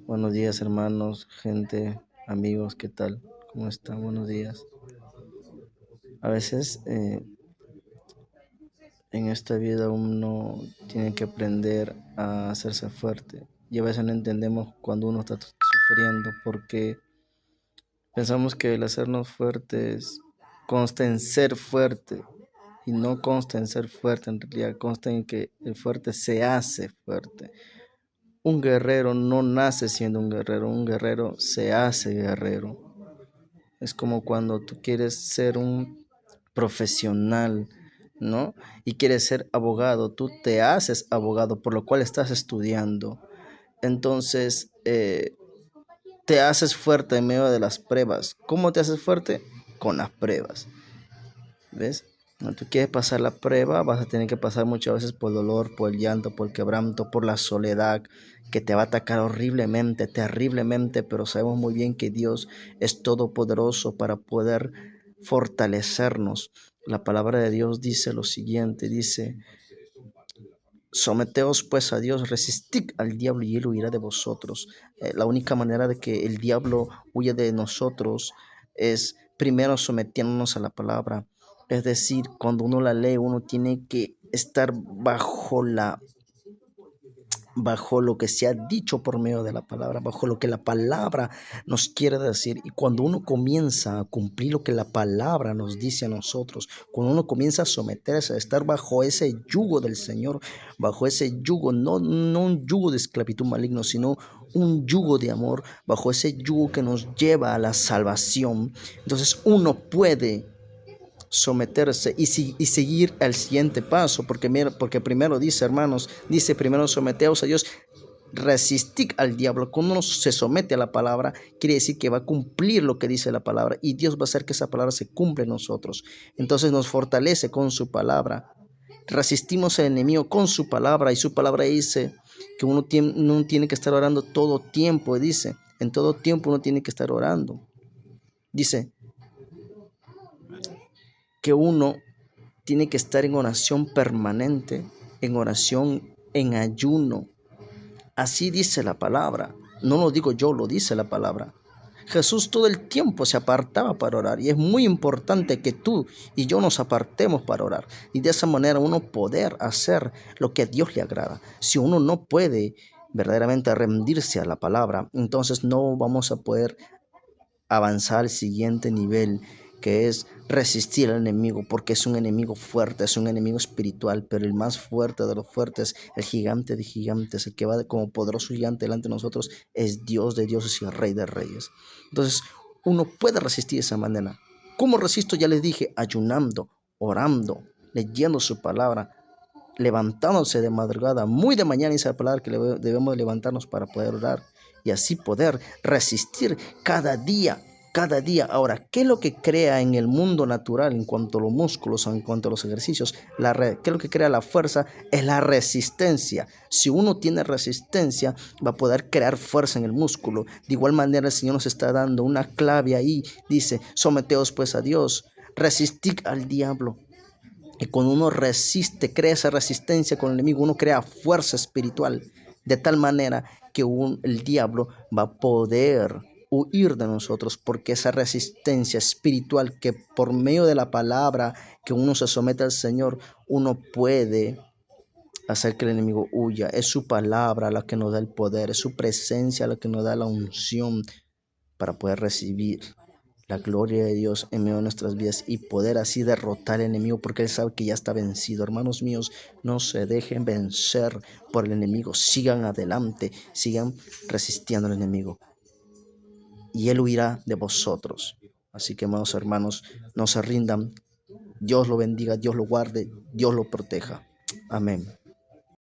Buenos días, hermanos, gente, amigos, ¿qué tal? ¿Cómo están? Buenos días. A veces en esta vida uno tiene que aprender a hacerse fuerte y a veces no entendemos cuando uno está sufriendo porque pensamos que el hacernos fuertes consta en ser fuerte y no consta en ser fuerte, en realidad consta en que el fuerte se hace fuerte. Un guerrero no nace siendo un guerrero se hace guerrero. Es como cuando tú quieres ser un profesional, ¿no? Y quieres ser abogado, tú te haces abogado, por lo cual estás estudiando. Entonces, te haces fuerte en medio de las pruebas. ¿Cómo te haces fuerte? Con las pruebas. ¿Ves? Cuando tú quieres pasar la prueba, vas a tener que pasar muchas veces por el dolor, por el llanto, por el quebranto, por la soledad, que te va a atacar horriblemente, terriblemente, pero sabemos muy bien que Dios es todopoderoso para poder fortalecernos. La palabra de Dios dice lo siguiente, dice: someteos pues a Dios, resistid al diablo y él huirá de vosotros. La única manera de que el diablo huya de nosotros es primero sometiéndonos a la palabra. Es decir, cuando uno la lee, uno tiene que estar bajo lo que se ha dicho por medio de la palabra, bajo lo que la palabra nos quiere decir. Y cuando uno comienza a cumplir lo que la palabra nos dice a nosotros, cuando uno comienza a someterse, a estar bajo ese yugo del Señor, bajo ese yugo, no un yugo de esclavitud maligno, sino un yugo de amor, bajo ese yugo que nos lleva a la salvación, entonces uno puede someterse y seguir al siguiente paso, porque primero dice, hermanos, dice primero someteos a Dios, resistir al diablo. Cuando uno se somete a la palabra, quiere decir que va a cumplir lo que dice la palabra y Dios va a hacer que esa palabra se cumpla en nosotros. Entonces nos fortalece con su palabra. Resistimos al enemigo con su palabra y su palabra dice que uno tiene que estar orando todo tiempo. Dice, en todo tiempo uno tiene que estar orando. Dice que uno tiene que estar en oración permanente, en oración, en ayuno. Así dice la palabra. No lo digo yo, lo dice la palabra. Jesús todo el tiempo se apartaba para orar y es muy importante que tú y yo nos apartemos para orar y de esa manera uno poder hacer lo que a Dios le agrada. Si uno no puede verdaderamente rendirse a la palabra, entonces no vamos a poder avanzar al siguiente nivel, que es resistir al enemigo, porque es un enemigo fuerte, es un enemigo espiritual, pero el más fuerte de los fuertes, el gigante de gigantes, el que va como poderoso gigante delante de nosotros, es Dios de dioses y el Rey de reyes. Entonces, uno puede resistir de esa manera. ¿Cómo resisto? Ya les dije, ayunando, orando, leyendo su palabra, levantándose de madrugada, muy de mañana, dice la palabra que debemos levantarnos para poder orar y así poder resistir cada día, cada día. Ahora, ¿qué es lo que crea en el mundo natural en cuanto a los músculos, en cuanto a los ejercicios? ¿Qué es lo que crea la fuerza? Es la resistencia. Si uno tiene resistencia, va a poder crear fuerza en el músculo. De igual manera, el Señor nos está dando una clave ahí. Dice, someteos pues a Dios, resistid al diablo. Y cuando uno resiste, crea esa resistencia con el enemigo, uno crea fuerza espiritual, de tal manera que el diablo va a poder huir de nosotros, porque esa resistencia espiritual que por medio de la palabra que uno se somete al Señor, uno puede hacer que el enemigo huya. Es su palabra la que nos da el poder, es su presencia la que nos da la unción para poder recibir la gloria de Dios en medio de nuestras vidas y poder así derrotar al enemigo, porque Él sabe que ya está vencido. Hermanos míos, no se dejen vencer por el enemigo, sigan adelante, sigan resistiendo al enemigo y Él huirá de vosotros. Así que, amados hermanos, no se rindan. Dios lo bendiga, Dios lo guarde, Dios lo proteja. Amén.